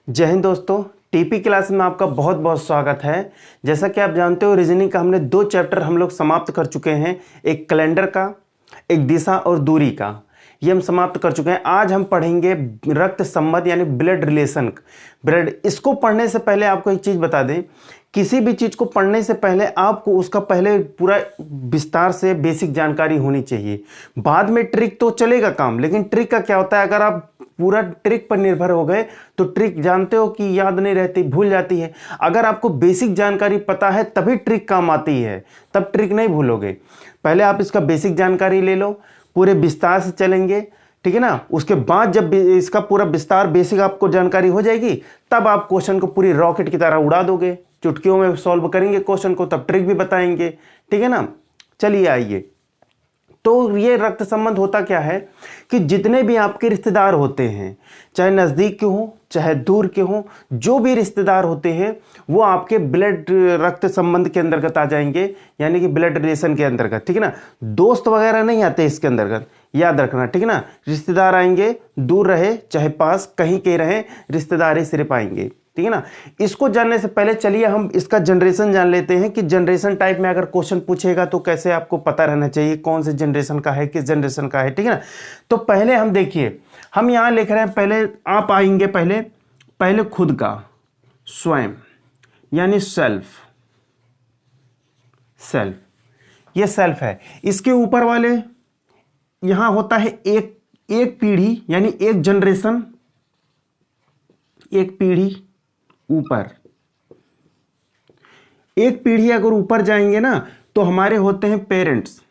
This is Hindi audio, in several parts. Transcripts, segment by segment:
जय हिंद दोस्तों। टीपी क्लास में आपका बहुत बहुत स्वागत है। जैसा कि आप जानते हो, रीजनिंग का हमने 2 चैप्टर हम लोग समाप्त कर चुके हैं। एक कैलेंडर का, एक दिशा और दूरी का, ये हम समाप्त कर चुके हैं। आज हम पढ़ेंगे रक्त संबंध यानी ब्लड रिलेशन। ब्लड, इसको पढ़ने से पहले आपको एक चीज़ बता दें, किसी भी चीज़ को पढ़ने से पहले आपको उसका पहले पूरा विस्तार से बेसिक जानकारी होनी चाहिए। बाद में ट्रिक तो चलेगा काम, लेकिन ट्रिक का क्या होता है, अगर आप पूरा ट्रिक पर निर्भर हो गए तो ट्रिक जानते हो कि याद नहीं रहती, भूल जाती है। अगर आपको बेसिक जानकारी पता है तभी ट्रिक काम आती है, तब ट्रिक नहीं भूलोगे। पहले आप इसका बेसिक जानकारी ले लो, पूरे विस्तार से चलेंगे, ठीक है ना। उसके बाद जब इसका पूरा विस्तार बेसिक आपको जानकारी हो जाएगी, तब आप क्वेश्चन को पूरी रॉकेट की तरह उड़ा दोगे। चुटकियों में सॉल्व करेंगे क्वेश्चन को, तब ट्रिक भी बताएंगे, ठीक है ना। चलिए आइए। तो ये रक्त संबंध होता क्या है कि जितने भी आपके रिश्तेदार होते हैं, चाहे नज़दीक के हों चाहे दूर के हों, जो भी रिश्तेदार होते हैं वो आपके ब्लड रक्त संबंध के अंतर्गत आ जाएंगे, यानी कि ब्लड रिलेशन के अंतर्गत, ठीक है ना। दोस्त वगैरह नहीं आते इसके अंतर्गत, याद रखना, ठीक है ना। रिश्तेदार आएंगे, दूर रहे चाहे पास, कहीं के रहे, रिश्तेदार ही सिर्फ आएंगे, ठीक है ना। इसको जानने से पहले चलिए हम इसका जनरेशन जान लेते हैं कि जनरेशन टाइप में अगर क्वेश्चन पूछेगा तो कैसे आपको पता रहना चाहिए कौन से जनरेशन का है, किस जनरेशन का है, ठीक है ना। तो पहले हम देखिए, हम यहां लिख रहे हैं, पहले आप आएंगे, पहले खुद का, स्वयं यानी सेल्फ, ये सेल्फ है। इसके ऊपर वाले यहां होता है एक पीढ़ी यानी एक जनरेशन, एक पीढ़ी ऊपर। एक पीढ़ी अगर ऊपर जाएंगे ना तो हमारे होते हैं पेरेंट्स,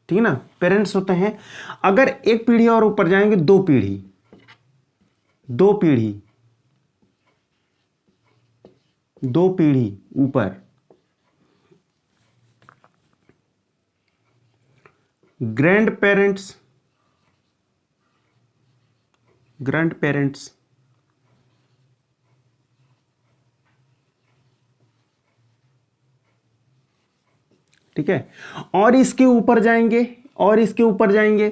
ठीक है ना, पेरेंट्स होते हैं। अगर एक पीढ़ी और ऊपर जाएंगे, दो पीढ़ी ऊपर ग्रैंड पेरेंट्स, ठीक है। और इसके ऊपर जाएंगे,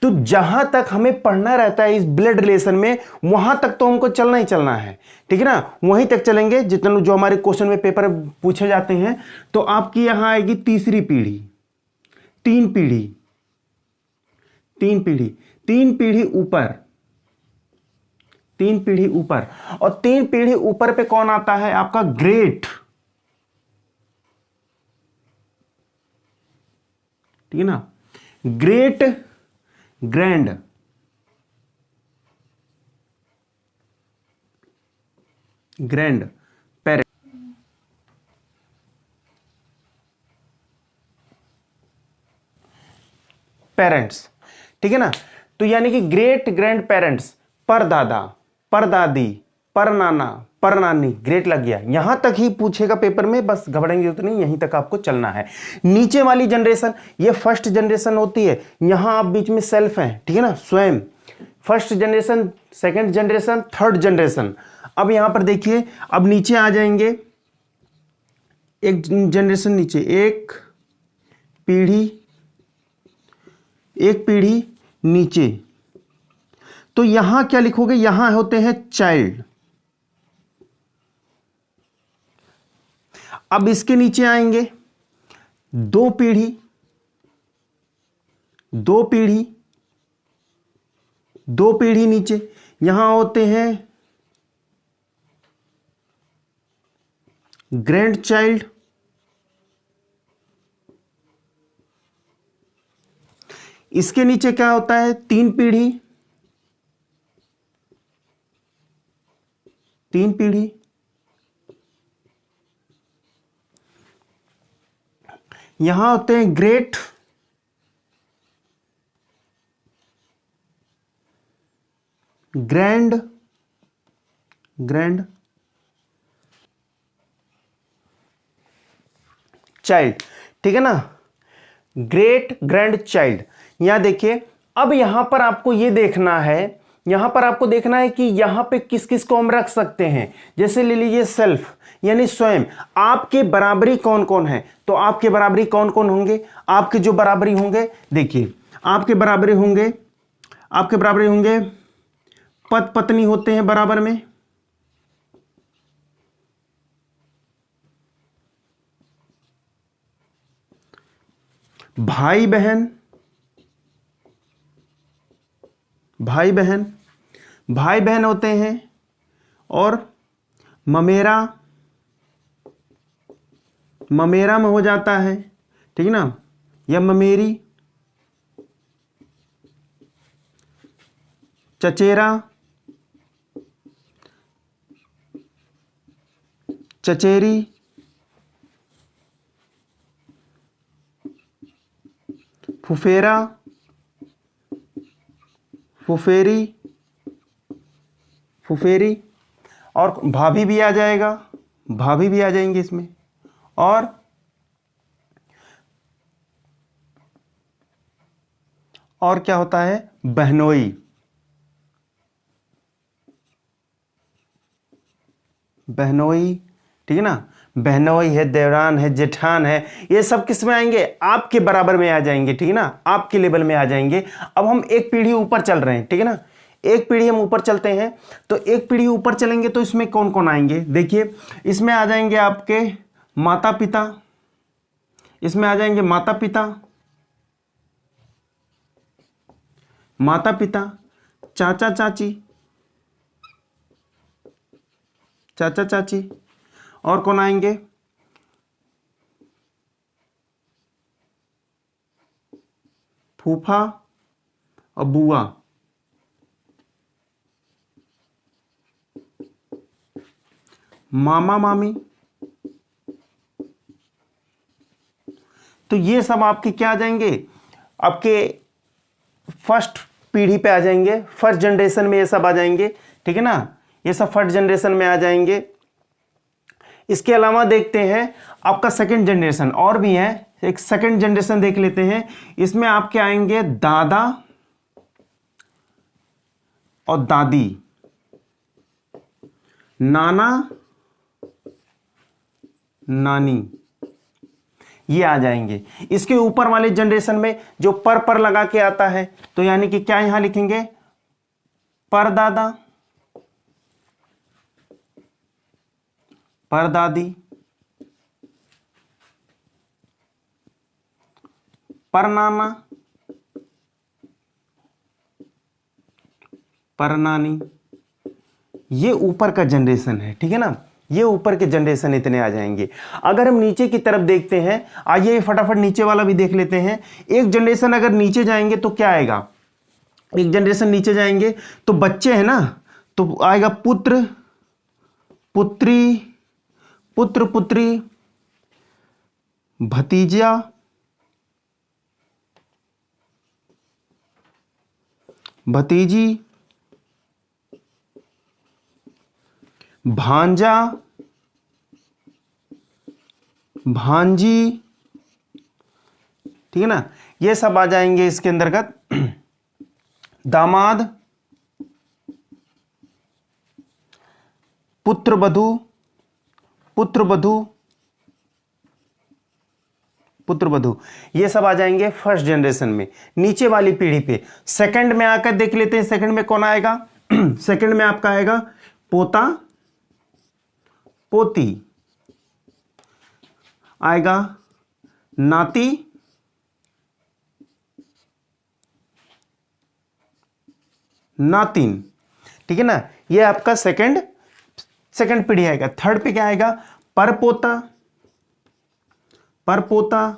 तो जहां तक हमें पढ़ना रहता है इस ब्लड रिलेशन में, वहां तक तो हमको चलना ही चलना है, ठीक है ना। वहीं तक चलेंगे जितना जो हमारे क्वेश्चन में पेपर पूछे जाते हैं। तो आपकी यहां आएगी तीसरी पीढ़ी, तीन पीढ़ी ऊपर, और तीन पीढ़ी ऊपर पे कौन आता है, आपका ग्रेट, ठीक है ना, ग्रेट ग्रैंड पेरेंट्स, ठीक है ना। तो यानी कि ग्रेट ग्रैंड पेरेंट्स, परदादा, परदादी, परनाना, परनानी, ग्रेट लग गया। यहां तक ही पूछेगा पेपर में, बस घबराएंगे तो नहीं, यहीं तक आपको चलना है। नीचे वाली जनरेशन ये फर्स्ट जनरेशन होती है। यहां आप बीच में सेल्फ हैं, ठीक है ना, स्वयं, first generation, second generation, third generation. अब यहां पर देखिए, अब नीचे आ जाएंगे, एक जनरेशन नीचे, एक पीढ़ी नीचे। तो यहां क्या लिखोगे, यहां होते हैं चाइल्ड। अब इसके नीचे आएंगे, दो पीढ़ी नीचे, यहां होते हैं ग्रैंड चाइल्ड। इसके नीचे क्या होता है, तीन पीढ़ी, यहां होते हैं ग्रेट, ग्रैंड चाइल्ड, ठीक है ना, ग्रेट ग्रैंड चाइल्ड। यहां देखिए, अब यहां पर आपको यह देखना है यहां पर आपको देखना है कि यहां पे किस किस को हम रख सकते हैं। जैसे ले लीजिए सेल्फ यानी स्वयं, आपके बराबरी कौन कौन है, तो आपके बराबरी कौन कौन होंगे, आपके जो बराबरी होंगे, देखिए आपके बराबरी होंगे, आपके बराबरी होंगे पति पत्नी होते हैं बराबर में, भाई बहन, भाई बहन, भाई बहन होते हैं, और ममेरा, ममेरा में हो जाता है, ठीक ना, या ममेरी, चचेरा, चचेरी, फुफेरा, फुफेरी, फुफेरी, और भाभी भी आ जाएगा, भाभी भी आ जाएंगे इसमें, और क्या होता है, बहनोई, बहनोई, ठीक है ना, बहनोई है, देवरान है, जेठान है, ये सब किस में आएंगे, आपके बराबर में आ जाएंगे, ठीक है ना, आपके लेवल में आ जाएंगे। अब हम एक पीढ़ी ऊपर चल रहे हैं, ठीक है ना, एक पीढ़ी हम ऊपर चलते हैं, तो एक पीढ़ी ऊपर चलेंगे तो इसमें कौन कौन आएंगे, देखिए इसमें आ जाएंगे आपके माता पिता, इसमें आ जाएंगे माता पिता, माता पिता, चाचा चाची, चाचा चाची, और कौन आएंगे, फूफा और बुआ, मामा मामी। तो ये सब आपके क्या आ जाएंगे, आपके फर्स्ट पीढ़ी पे आ जाएंगे, फर्स्ट जनरेशन में ये सब आ जाएंगे, ठीक है ना, ये सब फर्स्ट जनरेशन में आ जाएंगे। इसके अलावा देखते हैं आपका सेकंड जनरेशन, और भी है, एक सेकंड जनरेशन देख लेते हैं। इसमें आपके आएंगे दादा और दादी, नाना नानी, ये आ जाएंगे। इसके ऊपर वाले जनरेशन में जो पर लगा के आता है, तो यानी कि क्या यहां लिखेंगे, परदादा, परदादी, परनाना, परनानी। ये ऊपर का जनरेशन है, ठीक है ना, ये ऊपर के जनरेशन इतने आ जाएंगे। अगर हम नीचे की तरफ देखते हैं, आइए फटाफट नीचे वाला भी देख लेते हैं। एक जनरेशन अगर नीचे जाएंगे तो क्या आएगा, एक जनरेशन नीचे जाएंगे तो बच्चे हैं ना, तो आएगा पुत्र पुत्री, पुत्र पुत्री, भतीजा, भतीजी, भांजा, भांजी, ठीक है ना, ये सब आ जाएंगे इसके अंतर्गत। दामाद, पुत्रवधू, पुत्रवधू, पुत्रवधू, ये सब आ जाएंगे फर्स्ट जनरेशन में, नीचे वाली पीढ़ी पे। सेकंड में आकर देख लेते हैं, सेकंड में कौन आएगा, सेकंड में आपका आएगा पोता पोती, आएगा नाती, नातिन, ठीक है ना, ये आपका सेकंड पीढ़ी आएगा। थर्ड पे क्या आएगा, परपोता, परपोता,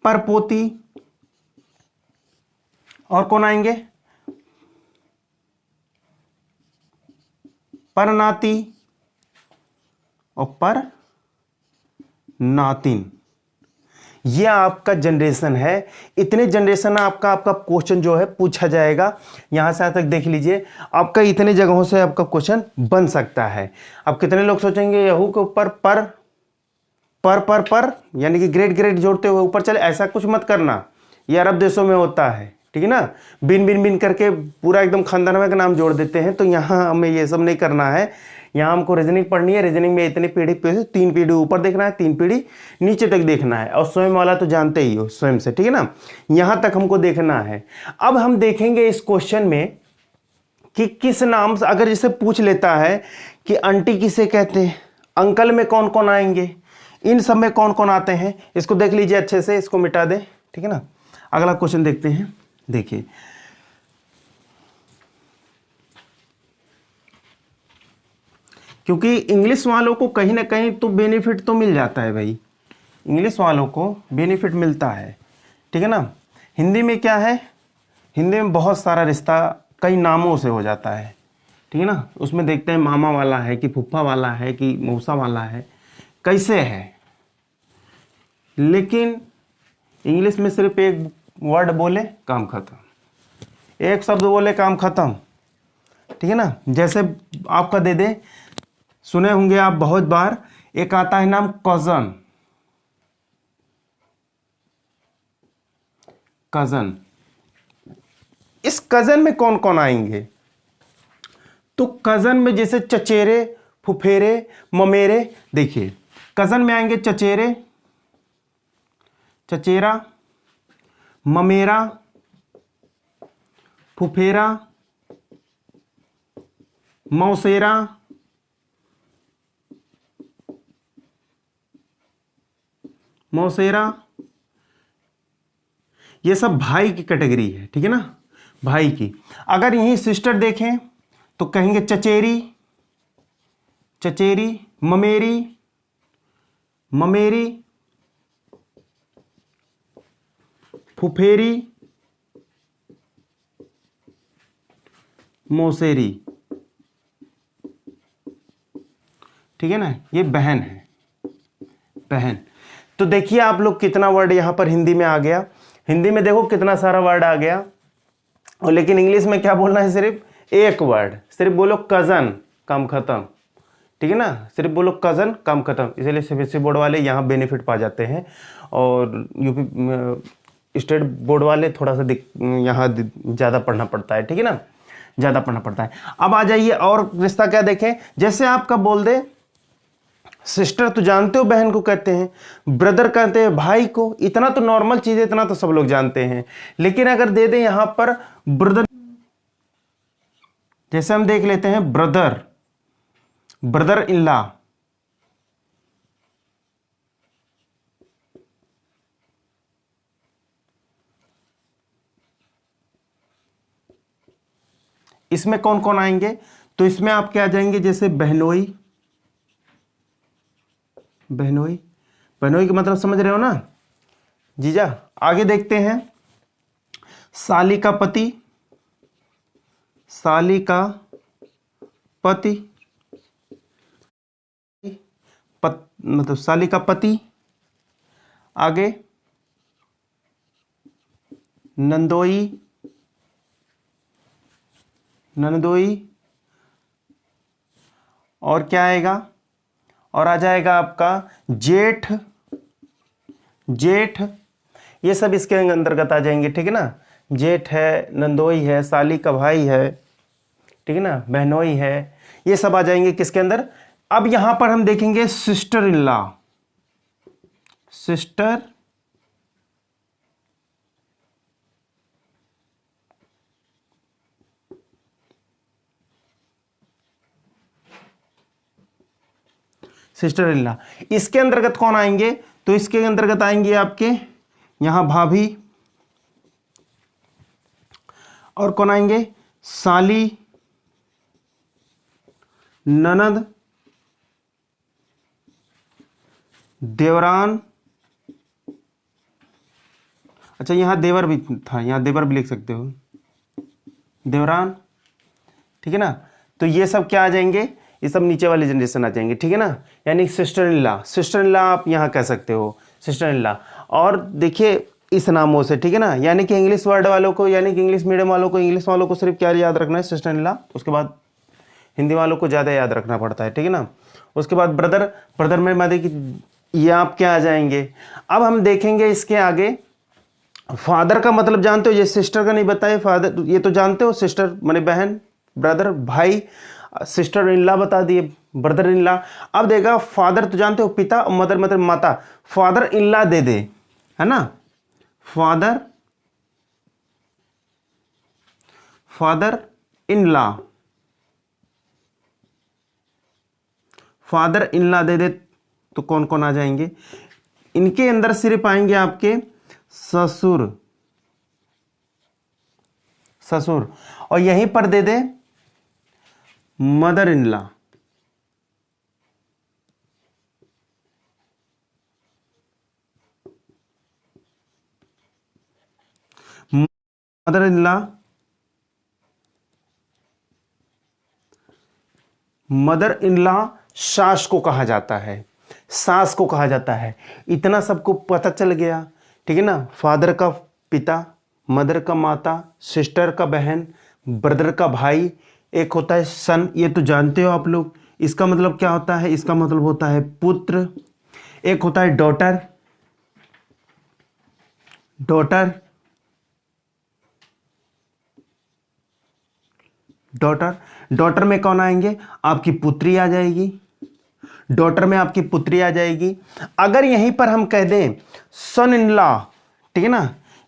परपोती, और कौन आएंगे, परनाती और पर नातिन। ये आपका जनरेशन है। इतने जनरेशन आपका क्वेश्चन जो है पूछा जाएगा। यहां से तक देख लीजिए, आपका इतने जगहों से आपका क्वेश्चन बन सकता है। अब कितने लोग सोचेंगे यहू के ऊपर पर यानी कि ग्रेड जोड़ते हुए ऊपर चले, ऐसा कुछ मत करना, ये अरब देशों में होता है, ठीक है ना। बिन बिन बिन करके पूरा एकदम खानदान का नाम जोड़ देते हैं, तो यहाँ हमें ये सब नहीं करना है। यहाँ हमको रीजनिंग पढ़नी है। रीजनिंग में इतनी पीढ़ी पे 3 पीढ़ी ऊपर देखना है, 3 पीढ़ी नीचे तक देखना है, और स्वयं वाला तो जानते ही हो, स्वयं से, ठीक है ना। यहाँ तक हमको देखना है। अब हम देखेंगे इस क्वेश्चन में कि किस नाम से, अगर जिसे पूछ लेता है कि आंटी किसे कहते हैं, अंकल में कौन कौन आएंगे, इन सब में कौन कौन आते हैं, इसको देख लीजिए अच्छे से, इसको मिटा दें, ठीक है ना। अगला क्वेश्चन देखते हैं। देखिए, क्योंकि इंग्लिश वालों को कहीं ना कहीं तो बेनिफिट तो मिल जाता है भाई, इंग्लिश वालों को बेनिफिट मिलता है, ठीक है ना। हिंदी में क्या है, हिंदी में बहुत सारा रिश्ता कई नामों से हो जाता है, ठीक है ना। उसमें देखते हैं मामा वाला है कि फूफा वाला है कि मौसा वाला है, कैसे है। लेकिन इंग्लिश में सिर्फ एक वर्ड बोले काम खत्म, एक शब्द बोले काम खत्म, ठीक है ना। जैसे आपका दे दे, सुने होंगे आप बहुत बार, एक आता है नाम कजन। कजन, इस कजन में कौन कौन आएंगे, तो कजन में जैसे चचेरे, फुफेरे, ममेरे। देखिए, कजन में आएंगे चचेरे, चचेरा, ममेरा, फुफेरा, मौसेरा, मौसेरा, ये सब भाई की कैटेगरी है, ठीक है ना, भाई की। अगर यहीं सिस्टर देखें तो कहेंगे चचेरी, चचेरी, ममेरी, ममेरी, फुफेरी, मौसेरी, ठीक है ना। ये बहन है, बहन। तो देखिए आप लोग कितना वर्ड यहां पर हिंदी में आ गया। हिंदी में देखो कितना सारा वर्ड आ गया, और लेकिन इंग्लिश में क्या बोलना है, सिर्फ एक वर्ड, सिर्फ बोलो कजन, काम खत्म, ठीक है ना। सिर्फ बोलो कजन, काम खत्म। इसलिए सीबीएसई बोर्ड वाले यहाँ बेनिफिट पा जाते हैं, और यूपी स्टेट बोर्ड वाले थोड़ा सा यहाँ ज़्यादा पढ़ना पड़ता है, ठीक है ना, ज़्यादा पढ़ना पड़ता है। अब आ जाइए और रिश्ता क्या देखें। जैसे आपका बोल दे सिस्टर, तो जानते हो बहन को कहते हैं, ब्रदर कहते हैं भाई को, इतना तो नॉर्मल चीज़ है, इतना तो सब लोग जानते हैं। लेकिन अगर दे दें यहाँ पर ब्रदर, जैसे हम देख लेते हैं ब्रदर, ब्रदर इन लॉ, इसमें कौन कौन आएंगे, तो इसमें आप क्या आ जाएंगे, जैसे बहनोई, बहनोई, बहनोई का मतलब समझ रहे हो ना जीजा। आगे देखते हैं, साली का पति, साली का पति, मतलब साली का पति। आगे नंदोई, नंदोई, और क्या आएगा, और आ जाएगा आपका जेठ, जेठ। ये सब इसके अंतर्गत आ जाएंगे, ठीक है ना। जेठ है, नंदोई है, साली का भाई है, ठीक है ना, बहनोई है, ये सब आ जाएंगे किसके अंदर। अब यहां पर हम देखेंगे sister in law, sister, sister in law. इसके अंतर्गत कौन आएंगे, तो इसके अंतर्गत आएंगे आपके यहां भाभी, और कौन आएंगे, साली, ननद, देवरान। अच्छा, यहां देवर भी था, यहां देवर भी लिख सकते हो, देवरान, ठीक है ना। तो ये सब क्या आ जाएंगे, ये सब नीचे वाले जनरेशन आ जाएंगे, ठीक है ना। यानी sister in law, sister in law आप यहाँ कह सकते हो, सिस्टर इन लॉ। और देखिए इस नामों से, ठीक है ना, यानी कि इंग्लिश वर्ड वालों को, यानी कि इंग्लिश मीडियम वालों को, इंग्लिश वालों को सिर्फ क्या याद रखना है, सिस्टर इन लॉ। उसके बाद हिंदी वालों को ज़्यादा याद रखना पड़ता है, ठीक है ना। उसके बाद ब्रदर, ब्रदर में माने कि ये आप क्या आ जाएंगे। अब हम देखेंगे इसके आगे फादर का मतलब जानते हो, ये सिस्टर का नहीं बताए, फादर ये तो जानते हो, सिस्टर माने बहन, ब्रदर भाई, सिस्टर इन लॉ बता दिए, ब्रदर इन लॉ। अब देगा फादर तो जानते हो पिता, और मदर मतलब माता, फादर इन लॉ दे दे, है ना, father father in law, father in law दे दे तो कौन कौन आ जाएंगे, इनके अंदर सिर्फ आएंगे आपके ससुर, ससुर, और यहीं पर दे दे mother in law, mother in law, mother in law सास को कहा जाता है, सास को कहा जाता है। इतना सबको पता चल गया, ठीक है ना। फादर का पिता, मदर का माता, सिस्टर का बहन, ब्रदर का भाई, एक होता है सन, ये तो जानते हो आप लोग। इसका मतलब क्या होता है, इसका मतलब होता है पुत्र। एक होता है डॉटर, डॉटर, डॉटर, डॉटर में कौन आएंगे, आपकी पुत्री आ जाएगी, डॉटर में आपकी पुत्री आ जाएगी। अगर यहीं पर हम कह दें सन इन लॉ, ठीक है ना,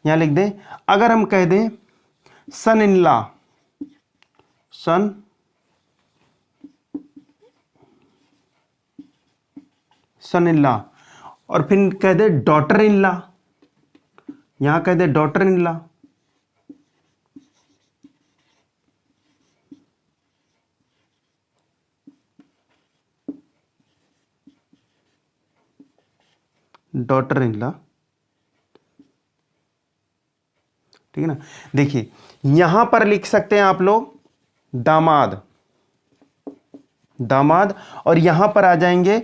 यहां लिख दें, अगर हम कह दें सन in law, sun sun in law, और फिर कह दे डॉटर इन लॉ, यहां कह दे daughter in law, daughter in law, ठीक है ना। देखिए यहां पर लिख सकते हैं आप लोग दामाद, दामाद, और यहां पर आ जाएंगे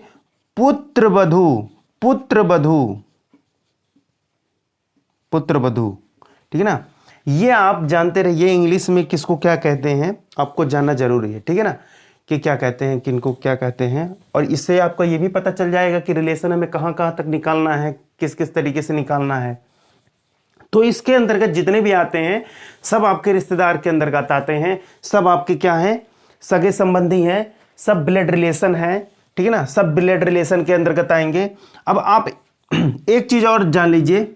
पुत्रवधू, पुत्रवधू, पुत्रवधू, ठीक है ना। ये आप जानते रहिए इंग्लिश में किसको क्या कहते हैं, आपको जानना जरूरी है, ठीक है ना, कि क्या कहते हैं, किनको क्या कहते हैं। और इससे आपको ये भी पता चल जाएगा कि रिलेशन हमें कहाँ कहाँ तक निकालना है, किस किस तरीके से निकालना है। तो इसके अंतर्गत जितने भी आते हैं सब आपके रिश्तेदार के अंतर्गत आते हैं, सब आपके क्या हैं, सगे संबंधी हैं, सब ब्लड रिलेशन है, ठीक है ना, सब ब्लड रिलेशन के अंतर्गत आएंगे। अब आप एक चीज और जान लीजिए,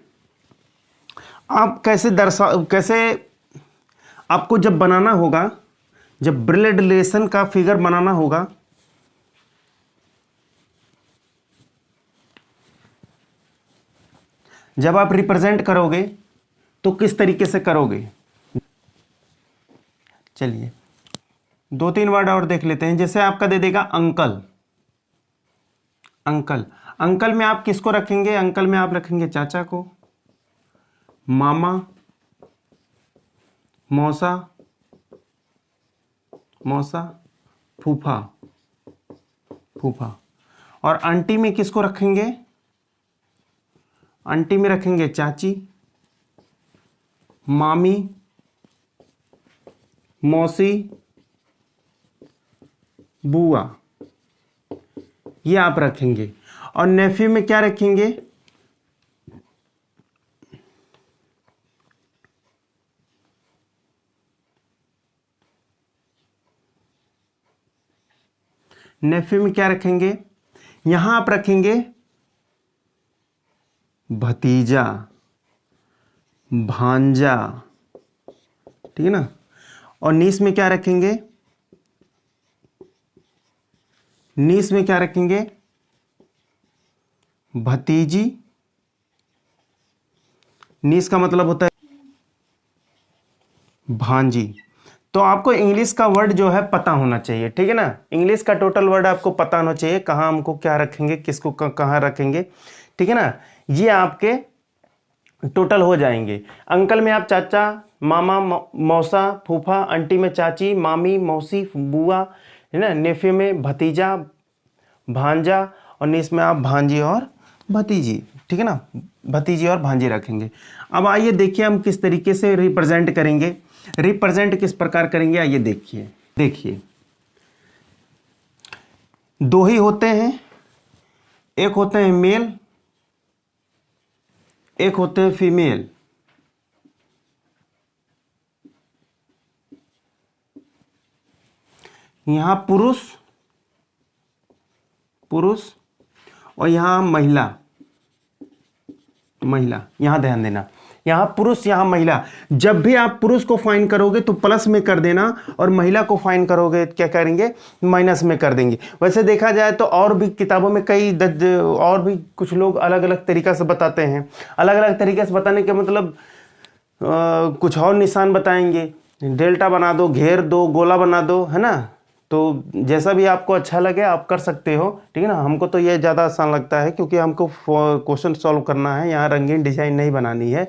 आप कैसे आपको जब बनाना होगा, जब ब्लड रिलेशन का फिगर बनाना होगा, जब आप रिप्रेजेंट करोगे तो किस तरीके से करोगे। चलिए दो तीन वर्ड और देख लेते हैं। जैसे आपका दे देगा अंकल, अंकल, अंकल में आप किसको रखेंगे, अंकल में आप रखेंगे चाचा को, मामा, मौसा, मौसा, फूफा, फूफा, और आंटी में किसको रखेंगे, आंटी में रखेंगे चाची, मामी, मौसी, बुआ, ये आप रखेंगे। और नेफ्यू में क्या रखेंगे, नेफ्यू में क्या रखेंगे, यहां आप रखेंगे भतीजा, भांजा, ठीक है ना। और नीस में क्या रखेंगे, नीस में क्या रखेंगे, भतीजी, नीस का मतलब होता है भांजी। तो आपको इंग्लिश का वर्ड जो है पता होना चाहिए, ठीक है ना, इंग्लिश का टोटल वर्ड आपको पता होना चाहिए, कहाँ हमको क्या रखेंगे, किसको कहाँ रखेंगे, ठीक है ना। ये आपके टोटल हो जाएंगे। अंकल में आप चाचा, मामा, मौसा, फूफा, आंटी में चाची, मामी, मौसी, बुआ, है ना, नेफ्यू में भतीजा, भांजा, और नीस में आप भांजी और भतीजी, ठीक है ना, भतीजी और भांजी रखेंगे। अब आइए देखिए हम किस तरीके से रिप्रेजेंट करेंगे, रिप्रेजेंट किस प्रकार करेंगे, आइए देखिए। देखिए दो ही होते हैं, एक होते हैं मेल, एक होते हैं फीमेल, यहां पुरुष पुरुष और यहां महिला महिला। यहां ध्यान देना, यहां पुरुष यहां महिला। जब भी आप पुरुष को फाइंड करोगे तो प्लस में कर देना और महिला को फाइंड करोगे क्या करेंगे, माइनस में कर देंगे। वैसे देखा जाए तो और भी किताबों में कई और भी कुछ लोग अलग अलग तरीका से बताते हैं। अलग अलग तरीके से बताने के मतलब कुछ और निशान बताएंगे, डेल्टा बना दो, घेर दो, गोला बना दो, है ना। तो जैसा भी आपको अच्छा लगे आप कर सकते हो, ठीक है ना। हमको तो ये ज़्यादा आसान लगता है क्योंकि हमको क्वेश्चन सॉल्व करना है, यहाँ रंगीन डिजाइन नहीं बनानी है,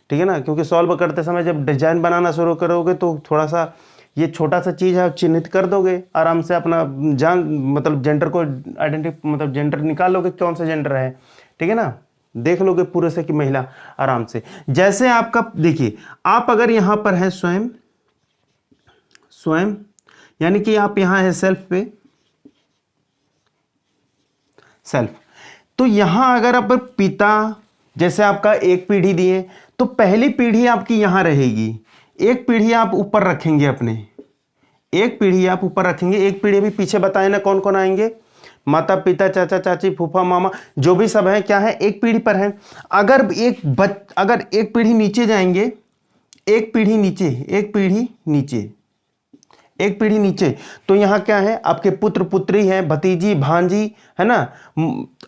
ठीक है ना। क्योंकि सॉल्व करते समय जब डिजाइन बनाना शुरू करोगे तो थोड़ा सा ये छोटा सा चीज़ है, आप चिन्हित कर दोगे आराम से, अपना मतलब जेंडर को मतलब जेंडर निकाल लोगे कौन सा जेंडर है, ठीक है ना। देख लोगे पुरुष है कि महिला आराम से। जैसे आपका देखिए, आप अगर यहाँ पर है स्वयं यानी कि आप यहां है सेल्फ पे सेल्फ, तो यहां अगर आप पिता जैसे आपका एक पीढ़ी दिए तो पहली पीढ़ी आपकी यहां रहेगी, एक पीढ़ी आप ऊपर रखेंगे अपने, एक पीढ़ी आप ऊपर रखेंगे, एक पीढ़ी भी पीछे बताए ना कौन कौन आएंगे, माता पिता चाचा चाची फूफा मामा जो भी सब है क्या है एक पीढ़ी पर है। अगर एक पीढ़ी नीचे जाएंगे, एक पीढ़ी नीचे तो यहाँ क्या है आपके पुत्र पुत्री है, भतीजी भांजी, है ना,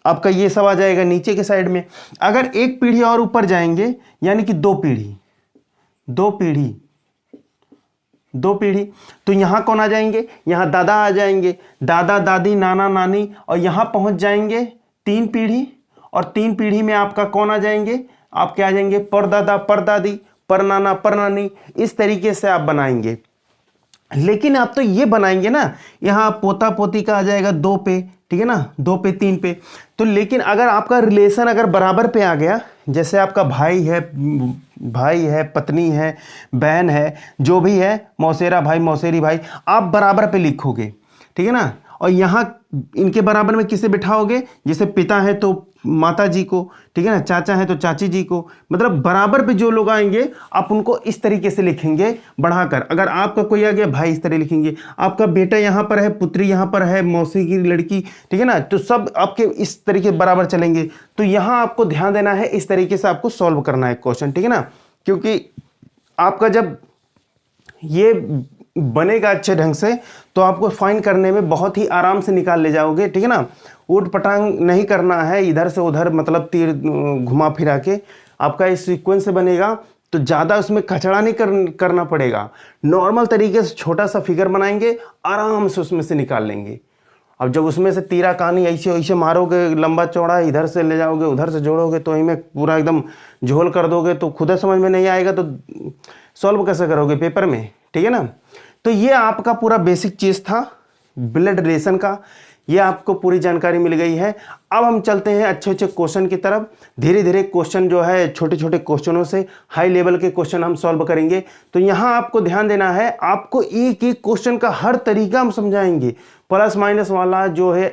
आपका ये सब आ जाएगा नीचे के साइड में। अगर एक पीढ़ी और ऊपर जाएंगे यानी कि दो पीढ़ी तो यहाँ कौन आ जाएंगे, यहाँ दादा आ जाएंगे, दादा दादी नाना नानी, और यहाँ पहुंच जाएंगे तीन पीढ़ी, और तीन पीढ़ी में आपका कौन आ जाएंगे, आपके आ जाएंगे परदादा परदादी परनाना परनानी। इस तरीके से आप बनाएंगे। लेकिन आप तो ये बनाएंगे ना, यहाँ पोता पोती का आ जाएगा दो पे, ठीक है ना, दो पे तीन पे। तो लेकिन अगर आपका रिलेशन अगर बराबर पे आ गया, जैसे आपका भाई है पत्नी है बहन है जो भी है, मौसेरा भाई मौसेरी भाई, आप बराबर पे लिखोगे, ठीक है ना। और यहाँ इनके बराबर में किसे बिठाओगे, जैसे पिता है तो माता जी को, ठीक है ना, चाचा है तो चाची जी को, मतलब बराबर पे जो लोग आएंगे आप उनको इस तरीके से लिखेंगे बढ़ाकर। अगर आपका कोई आ गया भाई इस तरह लिखेंगे, आपका बेटा यहाँ पर है, पुत्री यहाँ पर है, मौसी की लड़की, ठीक है ना, तो सब आपके इस तरीके बराबर चलेंगे। तो यहाँ आपको ध्यान देना है, इस तरीके से आपको सॉल्व करना है क्वेश्चन, ठीक है ना। क्योंकि आपका जब ये बनेगा अच्छे ढंग से तो आपको फाइंड करने में बहुत ही आराम से निकाल ले जाओगे, ठीक है ना। ऊट पटांग नहीं करना है इधर से उधर, मतलब तीर घुमा फिरा के आपका इस सीक्वेंस से बनेगा तो ज़्यादा उसमें कचड़ा नहीं करना पड़ेगा। नॉर्मल तरीके से छोटा सा फिगर बनाएंगे, आराम से उसमें से निकाल लेंगे। अब जब उसमें से तीरा कहानी ऐसे ऐसे मारोगे लंबा चौड़ा, इधर से ले जाओगे उधर से जोड़ोगे तो इनमें पूरा एकदम झोल कर दोगे तो खुद समझ में नहीं आएगा, तो सॉल्व कैसे करोगे पेपर में, ठीक है ना। तो ये आपका पूरा बेसिक चीज़ था ब्लड रिलेशन का, ये आपको पूरी जानकारी मिल गई है। अब हम चलते हैं अच्छे अच्छे क्वेश्चन की तरफ। धीरे धीरे क्वेश्चन जो है छोटे छोटे क्वेश्चनों से हाई लेवल के क्वेश्चन हम सॉल्व करेंगे। तो यहाँ आपको ध्यान देना है, आपको एक एक क्वेश्चन का हर तरीका हम समझाएंगे। प्लस माइनस वाला जो है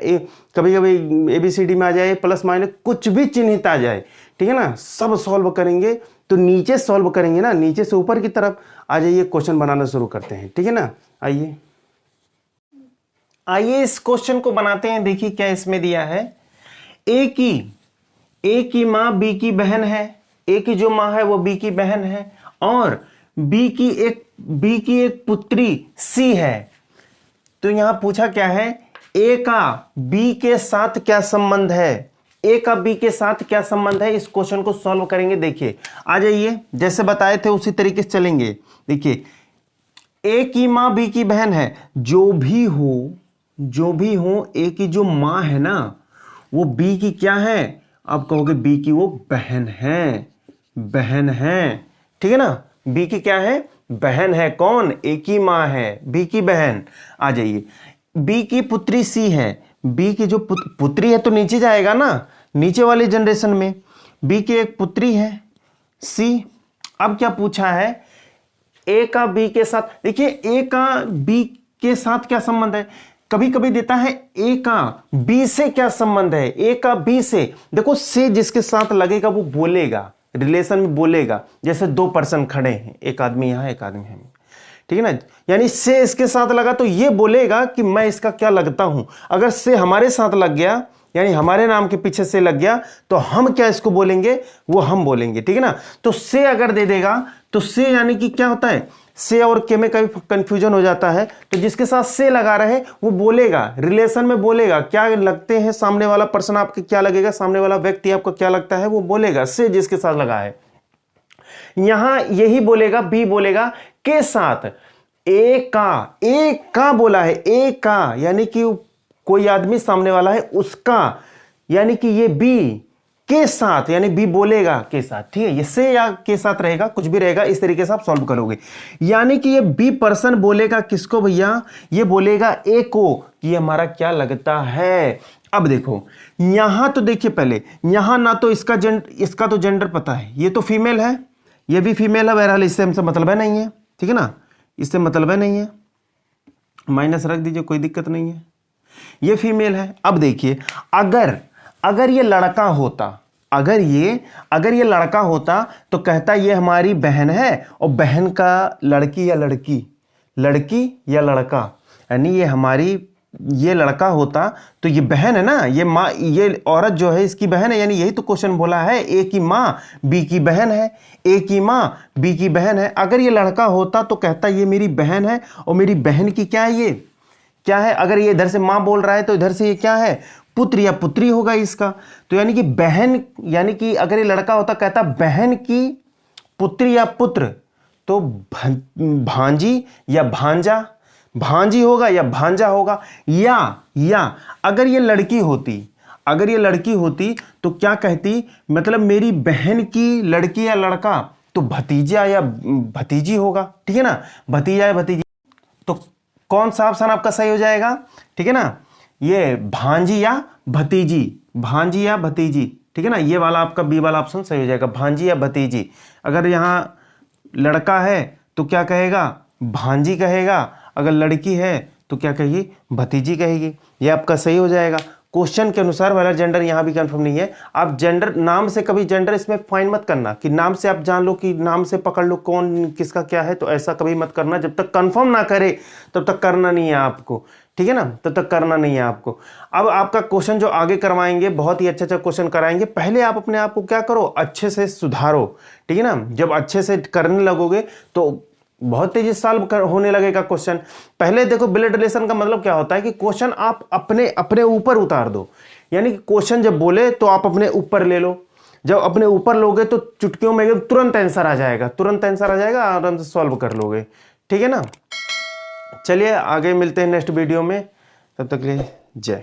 कभी कभी ABCD में आ जाए, प्लस माइनस कुछ भी चिन्हित आ जाए, ठीक है ना, सब सॉल्व करेंगे। तो नीचे सॉल्व करेंगे ना, नीचे से ऊपर की तरफ आ जाइए, क्वेश्चन बनाना शुरू करते हैं, ठीक है ना। आइए इस क्वेश्चन को बनाते हैं। देखिए क्या इसमें दिया है, ए की माँ बी की बहन है, ए की जो माँ है वो बी की बहन है, और बी की एक पुत्री सी है। तो यहां पूछा क्या है, ए का बी के साथ क्या संबंध है, ए का बी के साथ क्या संबंध है। इस क्वेश्चन को सॉल्व करेंगे। देखिए आ जाइए, जैसे बताए थे उसी तरीके से चलेंगे। देखिए ए की माँ बी की बहन है, जो भी हो ए की जो माँ है ना वो बी की क्या है, आप कहोगे बी की वो बहन है, ठीक है ना। बी की क्या है, बहन है। कौन, ए की माँ है, बी की बहन। आ जाइए, बी की पुत्री सी है, बी की जो पुत्री है तो नीचे जाएगा ना, नीचे वाले जनरेशन में बी की एक पुत्री है सी। अब क्या पूछा है, ए का बी के साथ, देखिए ए का बी के साथ क्या संबंध है। कभी कभी देता है ए का बी से क्या संबंध है, ए का बी से, देखो से जिसके साथ लगेगा वो बोलेगा, रिलेशन में बोलेगा। जैसे दो पर्सन खड़े हैं, एक आदमी यहां एक आदमी है, ठीक है ना। यानी से इसके साथ लगा तो ये बोलेगा कि मैं इसका क्या लगता हूं। अगर से हमारे साथ लग गया, यानी हमारे नाम के पीछे से लग गया, तो हम क्या इसको बोलेंगे, वो हम बोलेंगे, ठीक है ना। तो से अगर दे देगा तो से यानी कि क्या होता है, से और के में कभी कंफ्यूजन हो जाता है, तो जिसके साथ से लगा रहे वो बोलेगा, रिलेशन में बोलेगा, क्या लगते हैं सामने वाला पर्सन आपके, क्या लगेगा सामने वाला व्यक्ति आपको क्या लगता है, वो बोलेगा से जिसके साथ लगा है। यहां यही बोलेगा, बी बोलेगा के साथ एक का बोला है, एक का यानी कि कोई आदमी सामने वाला है उसका, यानी कि ये बी के साथ, यानी बी बोलेगा के साथ, ठीक है। ये से या के साथ रहेगा, कुछ भी रहेगा, इस तरीके से आप सॉल्व करोगे। यानी कि ये बी पर्सन बोलेगा किसको भैया, ये बोलेगा ए को कि हमारा क्या लगता है। अब देखो यहां तो देखिए, पहले यहां ना तो इसका तो जेंडर पता है, ये तो फीमेल है, ये भी फीमेल है, बहरहाल इससे हमसे मतलब है नहीं है, ठीक है ना, इससे मतलब है नहीं है, माइनस रख दीजिए, कोई दिक्कत नहीं है, ये फीमेल है। अब देखिए अगर ये लड़का होता, अगर ये लड़का होता तो कहता ये हमारी बहन है, और बहन का लड़की या लड़की या लड़का, यानी ये लड़का होता तो ये बहन है ना, ये माँ, ये औरत जो है इसकी बहन है, यानी यही तो क्वेश्चन बोला है, ए की माँ बी की बहन है, ए की माँ बी की बहन है। अगर ये लड़का होता तो कहता ये मेरी बहन है, और मेरी बहन की क्या है, ये क्या है, अगर ये इधर से माँ बोल रहा है तो इधर से ये क्या है, पुत्र या पुत्री होगा इसका। तो यानी कि बहन, यानी कि अगर ये लड़का होता कहता बहन की पुत्री या पुत्र, तो भांजी या भांजा, भांजी होगा या भांजा होगा। या अगर ये लड़की होती तो क्या कहती, मतलब मेरी बहन की लड़की या लड़का, तो भतीजा या भतीजी होगा, ठीक है ना, भतीजा या भतीजी। तो कौन सा ऑप्शन आपका सही हो जाएगा, ठीक है ना, ये भांजी या भतीजी, ठीक है ना, ये वाला आपका बी वाला ऑप्शन सही हो जाएगा, भांजी या भतीजी। अगर यहां लड़का है तो क्या कहेगा, भांजी कहेगा, अगर लड़की है तो क्या कहेगी, भतीजी कहेगी। ये आपका सही हो जाएगा। क्वेश्चन के अनुसार वाला जेंडर यहां भी कंफर्म नहीं है। आप जेंडर, नाम से कभी जेंडर इसमें फाइंड मत करना कि नाम से आप जान लो, कि नाम से पकड़ लो कौन किसका क्या है, तो ऐसा कभी मत करना, जब तक कंफर्म ना करे तब तक करना नहीं है आपको, ठीक है ना, तब तक करना नहीं है आपको। अब आपका क्वेश्चन जो आगे करवाएंगे बहुत ही अच्छा क्वेश्चन कराएंगे, पहले आप अपने आप को क्या करो, अच्छे से सुधारो, ठीक है ना। जब अच्छे से करने लगोगे तो बहुत तेजी से सॉल्व होने लगेगा क्वेश्चन। पहले देखो ब्लड रिलेशन का मतलब क्या होता है कि क्वेश्चन आप अपने ऊपर उतार दो, यानी कि क्वेश्चन जब बोले तो आप अपने ऊपर ले लो, जब अपने ऊपर लोगे तो चुटकियों में एकदम तुरंत आंसर आ जाएगा, आराम से सॉल्व कर लोगे, ठीक है ना। चलिए आगे मिलते हैं नेक्स्ट वीडियो में, तब तक के लिए जय।